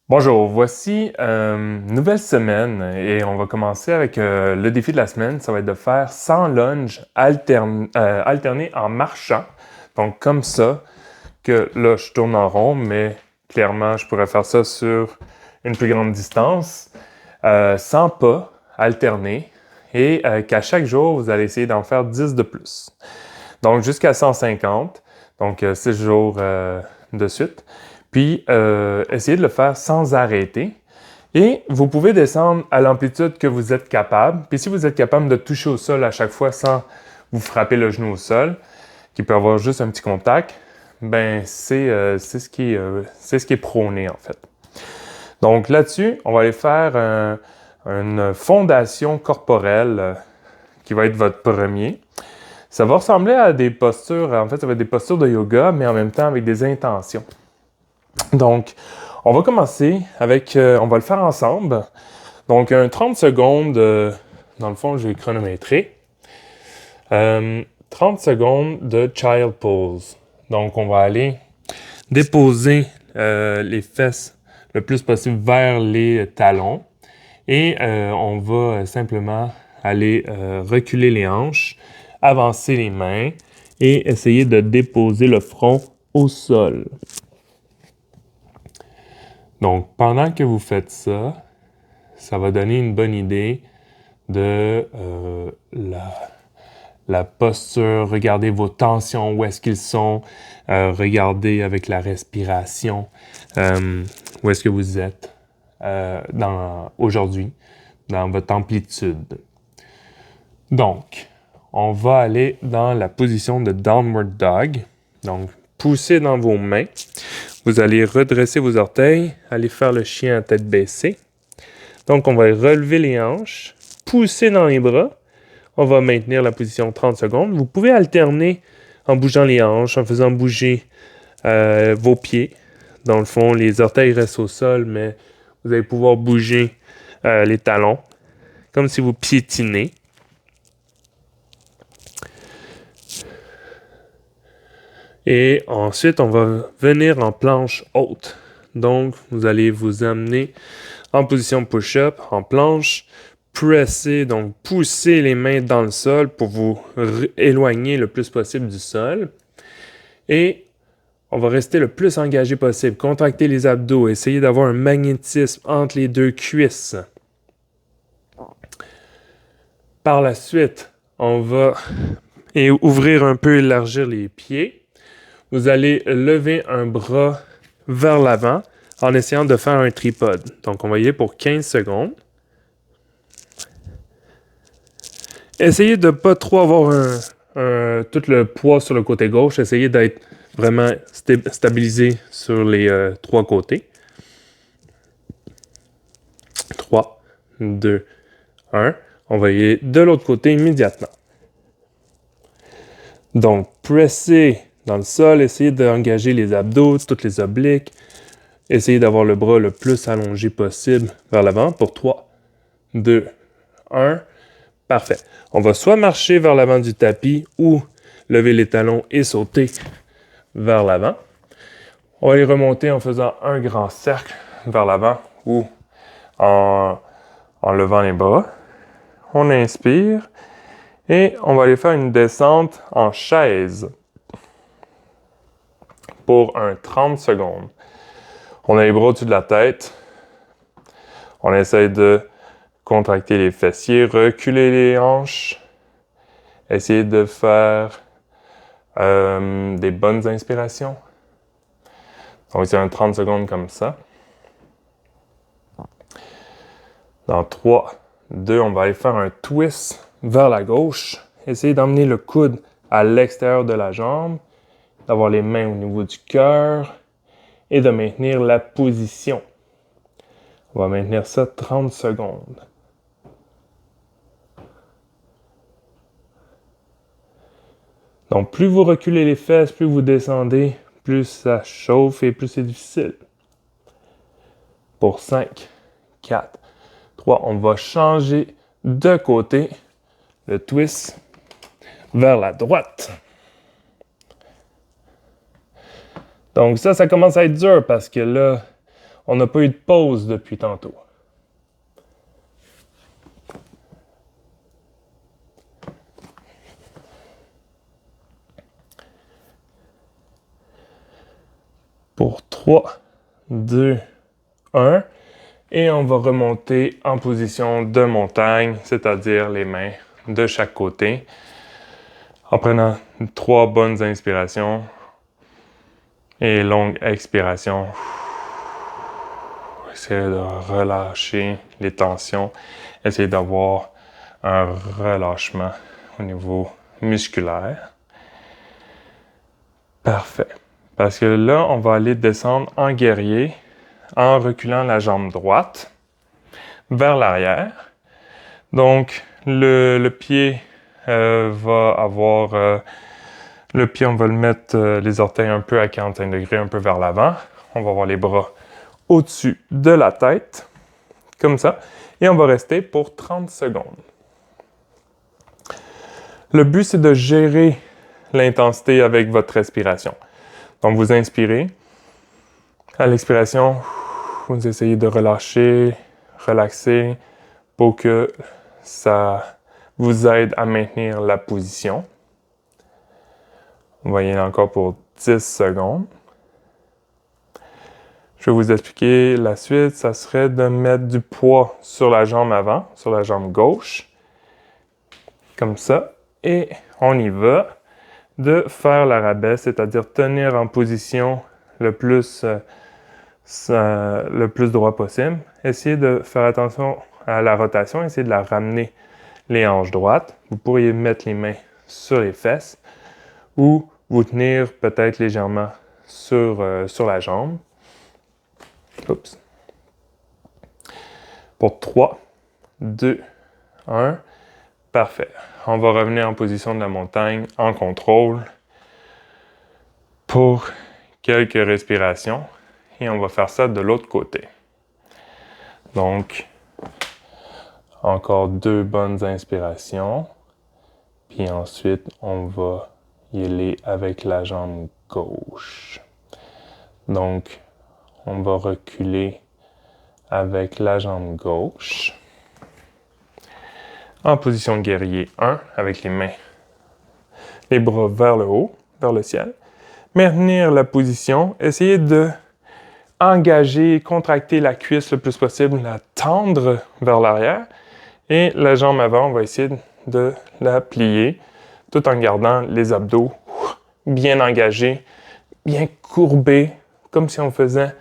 Bonjour, voici une nouvelle semaine et on va commencer avec le défi de la semaine. Ça va être de faire 100 lunges alternés en marchant. Donc comme ça, que là je tourne en rond, mais clairement je pourrais faire ça sur une plus grande distance. 100 pas alternés et qu'à chaque jour vous allez essayer d'en faire 10 de plus. Donc jusqu'à 150, donc 6 jours de suite. Puis essayez de le faire sans arrêter. Et vous pouvez descendre à l'amplitude que vous êtes capable. Puis si vous êtes capable de toucher au sol à chaque fois sans vous frapper le genou au sol, qui peut avoir juste un petit contact, ben c'est ce qui est prôné en fait. Donc là-dessus, on va aller faire une fondation corporelle qui va être votre premier. Ça va ressembler à des postures, en fait, ça va être des postures de yoga, mais en même temps avec des intentions. Donc, on va commencer avec, on va le faire ensemble. Donc, un 30 secondes, dans le fond, je vais chronométrer. 30 secondes de child pose. Donc, on va aller déposer les fesses le plus possible vers les talons. Et on va simplement aller reculer les hanches, avancer les mains et essayer de déposer le front au sol. Donc, pendant que vous faites ça, ça va donner une bonne idée de la posture. Regardez vos tensions, où est-ce qu'ils sont. Regardez avec la respiration où est-ce que vous êtes aujourd'hui, dans votre amplitude. Donc, on va aller dans la position de Downward Dog. Donc, poussez dans vos mains. Vous allez redresser vos orteils, aller faire le chien à tête baissée. Donc, on va relever les hanches, pousser dans les bras. On va maintenir la position 30 secondes. Vous pouvez alterner en bougeant les hanches, en faisant bouger vos pieds. Dans le fond, les orteils restent au sol, mais vous allez pouvoir bouger les talons, comme si vous piétinez. Et ensuite, on va venir en planche haute. Donc, vous allez vous amener en position push-up, en planche, presser, donc pousser les mains dans le sol pour vous éloigner le plus possible du sol. Et on va rester le plus engagé possible, contracter les abdos, essayer d'avoir un magnétisme entre les deux cuisses. Par la suite, on va ouvrir un peu, élargir les pieds. Vous allez lever un bras vers l'avant en essayant de faire un tripode. Donc, on va y aller pour 15 secondes. Essayez de ne pas trop avoir tout le poids sur le côté gauche. Essayez d'être vraiment stabilisé sur les 3 côtés. 3, 2, 1. On va y aller de l'autre côté immédiatement. Donc, pressez dans le sol, essayez d'engager les abdos, toutes les obliques. Essayez d'avoir le bras le plus allongé possible vers l'avant pour 3, 2, 1. Parfait. On va soit marcher vers l'avant du tapis ou lever les talons et sauter vers l'avant. On va les remonter en faisant un grand cercle vers l'avant ou en levant les bras. On inspire et on va aller faire une descente en chaise pour un 30 secondes. On a les bras au-dessus de la tête. On essaye de contracter les fessiers, reculer les hanches. Essayer de faire des bonnes inspirations. Donc, c'est un 30 secondes comme ça. Dans 3, 2, on va aller faire un twist vers la gauche. Essayez d'emmener le coude à l'extérieur de la jambe, d'avoir les mains au niveau du cœur et de maintenir la position. On va maintenir ça 30 secondes. Donc, plus vous reculez les fesses, plus vous descendez, plus ça chauffe et plus c'est difficile. Pour 5, 4, 3, on va changer de côté le twist vers la droite. Donc ça commence à être dur parce que là, On n'a pas eu de pause depuis tantôt. Pour 3, 2, 1. Et on va remonter en position de montagne, c'est-à-dire les mains de chaque côté. En prenant 3 bonnes inspirations et longue expiration. Essayez de relâcher les tensions. Essayez d'avoir un relâchement au niveau musculaire. Parfait. Parce que là, on va aller descendre en guerrier en reculant la jambe droite vers l'arrière. Donc, le pied va avoir... le pied, on va le mettre les orteils un peu à 45 degrés, un peu vers l'avant. On va avoir les bras au-dessus de la tête, comme ça. Et on va rester pour 30 secondes. Le but, c'est de gérer l'intensité avec votre respiration. Donc, vous inspirez. À l'expiration, vous essayez de relâcher, relaxer pour que ça vous aide à maintenir la position. On va y aller encore pour 10 secondes. Je vais vous expliquer la suite. Ça serait de mettre du poids sur la jambe avant, sur la jambe gauche. Comme ça. Et on y va. De faire l'arabesque, c'est-à-dire tenir en position le plus droit possible. Essayez de faire attention à la rotation. Essayez de la ramener les hanches droites. Vous pourriez mettre les mains sur les fesses ou vous tenir peut-être légèrement sur la jambe. Oups. Pour 3, 2, 1. Parfait. On va revenir en position de la montagne en contrôle pour quelques respirations. Et on va faire ça de l'autre côté. Donc, encore 2 bonnes inspirations. Puis ensuite, on va y aller avec la jambe gauche. Donc, on va reculer avec la jambe gauche. En position guerrier 1, avec les bras vers le haut, vers le ciel. Maintenir la position. Essayez de engager, contracter la cuisse le plus possible, la tendre vers l'arrière. Et la jambe avant, on va essayer de la plier tout en gardant les abdos bien engagés, bien courbés, comme si on faisait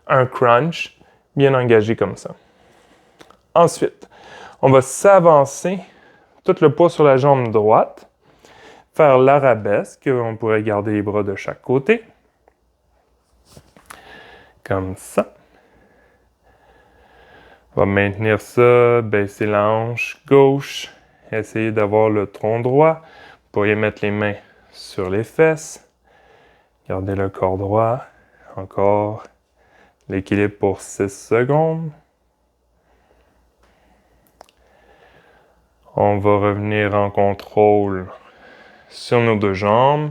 un crunch, bien engagé comme ça. Ensuite, on va s'avancer, tout le poids sur la jambe droite, faire l'arabesque, on pourrait garder les bras de chaque côté, comme ça. On va maintenir ça, baisser la hanche gauche, essayer d'avoir le tronc droit. Vous pourriez mettre les mains sur les fesses, garder le corps droit, encore l'équilibre pour 6 secondes. On va revenir en contrôle sur nos 2 jambes,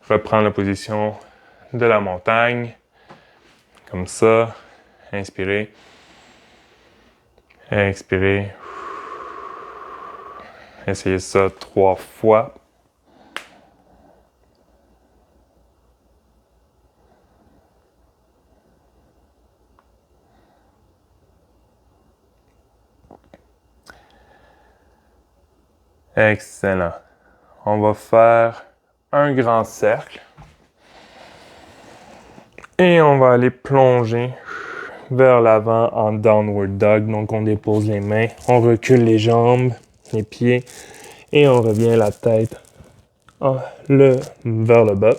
reprendre la position de la montagne, comme ça, inspirez, expirez. Essayez ça 3 fois. Excellent. On va faire un grand cercle. Et on va aller plonger vers l'avant en downward dog. Donc on dépose les mains, on recule les jambes, les pieds et on revient la tête vers le bas.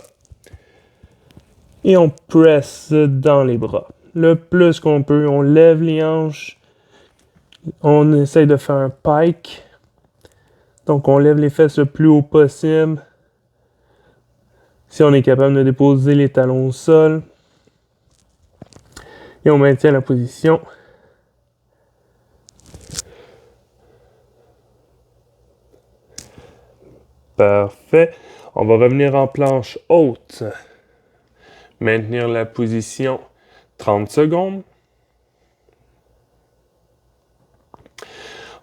Et on presse dans les bras. Le plus qu'on peut, on lève les hanches. On essaye de faire un pike. Donc, on lève les fesses le plus haut possible. Si on est capable de déposer les talons au sol. Et on maintient la position. Parfait. On va revenir en planche haute. Maintenir la position 30 secondes.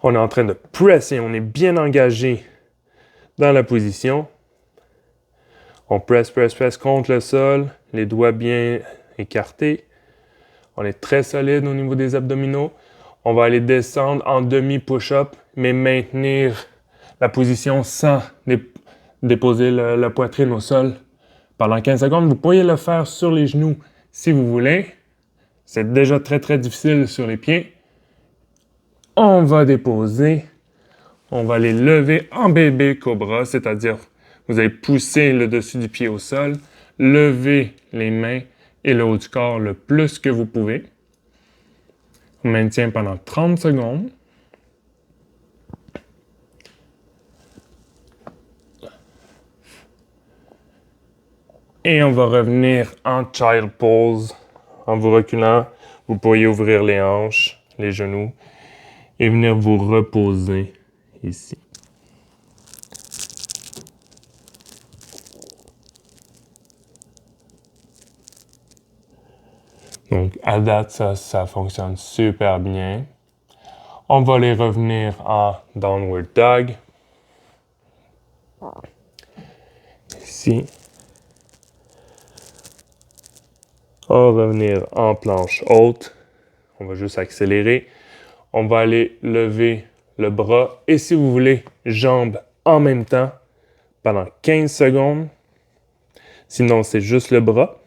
On est en train de presser, on est bien engagé dans la position. On presse contre le sol, les doigts bien écartés. On est très solide au niveau des abdominaux. On va aller descendre en demi-push-up, mais maintenir la position sans déposer la poitrine au sol pendant 15 secondes. Vous pourriez le faire sur les genoux si vous voulez. C'est déjà très, très difficile sur les pieds. On va déposer. On va les lever en bébé cobra, c'est-à-dire vous allez pousser le dessus du pied au sol, lever les mains et le haut du corps le plus que vous pouvez. On maintient pendant 30 secondes. Et on va revenir en child pose. En vous reculant, vous pourriez ouvrir les hanches, les genoux et venir vous reposer ici. Donc, à date, ça fonctionne super bien. On va les revenir en downward dog. Ici. On va revenir en planche haute. On va juste accélérer. On va aller lever le bras. Et si vous voulez, jambes en même temps pendant 15 secondes. Sinon, c'est juste le bras.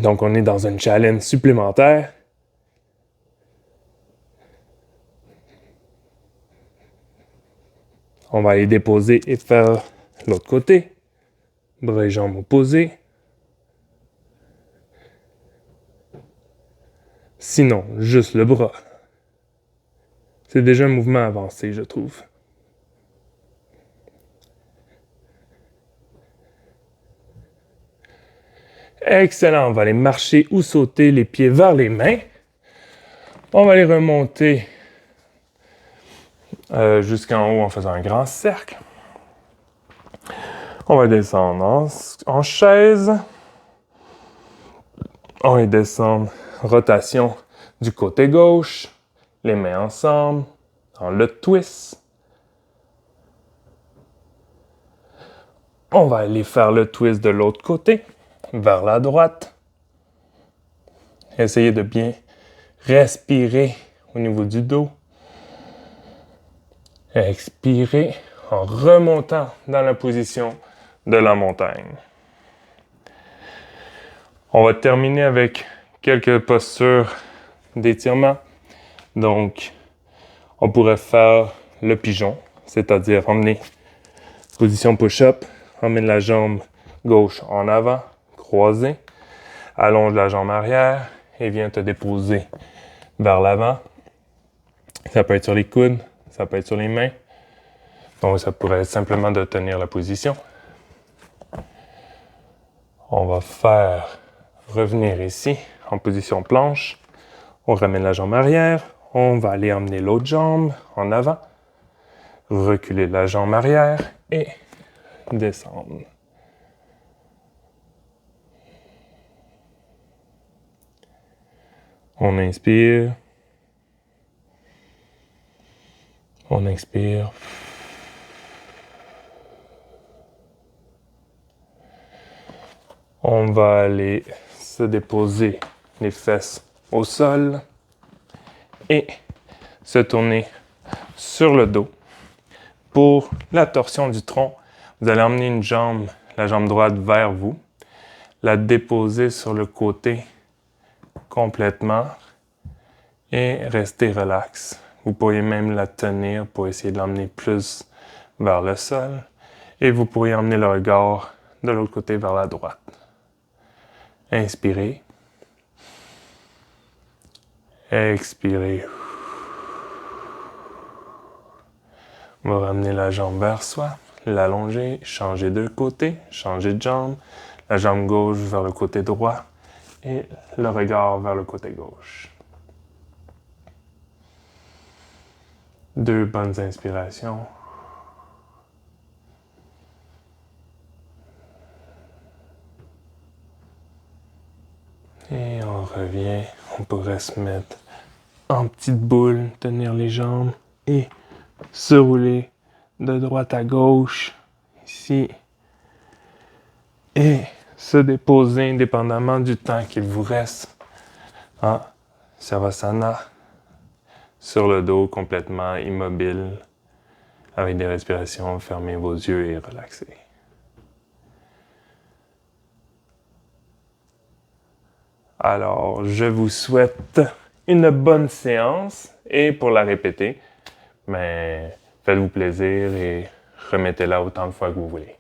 Donc, on est dans une challenge supplémentaire. On va aller déposer et faire l'autre côté. Bras et jambes opposés. Sinon, juste le bras. C'est déjà un mouvement avancé, je trouve. Excellent, on va aller marcher ou sauter les pieds vers les mains. On va les remonter jusqu'en haut en faisant un grand cercle. On va descendre en chaise. On va descendre, rotation du côté gauche, les mains ensemble, dans le twist. On va aller faire le twist de l'autre côté, vers la droite. Essayez de bien respirer au niveau du dos. Expirez en remontant dans la position de la montagne. On va terminer avec quelques postures d'étirement. Donc, on pourrait faire le pigeon, c'est-à-dire emmener position push-up, emmène la jambe gauche en avant, croisée, allonge la jambe arrière et viens te déposer vers l'avant. Ça peut être sur les coudes, ça peut être sur les mains. Donc, ça pourrait être simplement de tenir la position. On va faire revenir ici en position planche. On ramène la jambe arrière. On va aller emmener l'autre jambe en avant. Reculer la jambe arrière et descendre. On inspire. On expire. On va aller se déposer les fesses au sol et se tourner sur le dos. Pour la torsion du tronc, vous allez emmener une jambe, la jambe droite vers vous, la déposer sur le côté complètement et rester relax. Vous pourriez même la tenir pour essayer de l'emmener plus vers le sol et vous pourriez emmener le regard de l'autre côté vers la droite. Inspirez. Expirez. On va ramener la jambe vers soi, l'allonger, changer de côté, changer de jambe, la jambe gauche vers le côté droit et le regard vers le côté gauche. 2 bonnes inspirations. Et on revient, on pourrait se mettre en petite boule, tenir les jambes et se rouler de droite à gauche, ici, et se déposer indépendamment du temps qu'il vous reste en Savasana, sur le dos complètement immobile, avec des respirations, fermez vos yeux et relaxez. Alors, je vous souhaite une bonne séance et pour la répéter, mais faites-vous plaisir et remettez-la autant de fois que vous voulez.